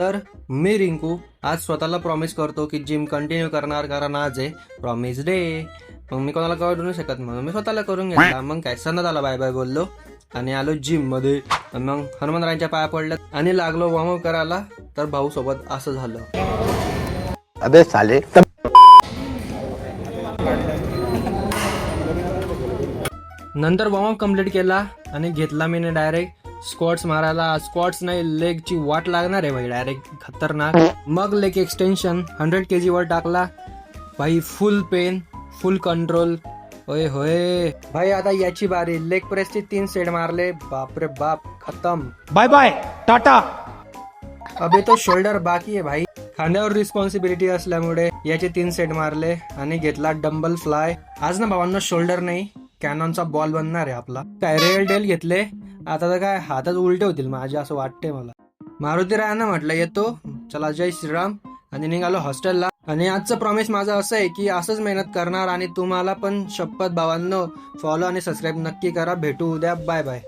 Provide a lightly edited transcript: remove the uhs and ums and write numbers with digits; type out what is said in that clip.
तर मी रिंकू आज स्वतःला प्रॉमिस करतो की जिम कंटिन्यू करणार, कारण आज आहे प्रॉमिस डे. मग मी कोणाला कळू नाही शकत म्हणून मी स्वतःला करून घेतला. मग काय सन्नात आला बाय बाय बोललो आणि आलो जिम मध्ये. मग हनुमंतरायांच्या पाया पडल्यात आणि लागलो वॉर्मअप करायला. तर भाऊ सोबत असं झालं. अबे साले नंतर वॉर्मअप कम्प्लीट केला आणि घेतला मी डायरेक्ट स्क्वॉट्स मारायला. स्क्वॉट्स नाही, लेगची वाट लागणार आहे भाई डायरेक्ट खतरनाक. मग लेग एक्सटेन्शन 100 kg वर टाकला भाई. Full pain, full control. होय होय भाई. आता याची बारी. लेग प्रेसचे 3 सेट मारले. बापरे बाप, खतम. Bye bye tata. अबे तो शोल्डर बाकी आहे भाई. खांद्यावर रिस्पॉन्सिबिलिटी असल्यामुळे याचे 3 सेट मारले आणि घेतला डंबल फ्लाय. आज ना भावांना शोल्डर नाही, कॅनॉनचा बॉल बनणार आहे आपला. काय रेल डेल घेतले. आता तर काय हातात उलटे होतील माझे असं वाटतंय मला. मारुती रायांना म्हटलं येतो, चला जय श्रीराम, आणि निघालो हॉस्टेलला. आणि आजचं प्रॉमिस माझं असं आहे की असंच मेहनत करणार. आणि तुम्हाला पण शपथ भावांनो, फॉलो आणि सबस्क्राईब नक्की करा. भेटू उद्या. Bye bye.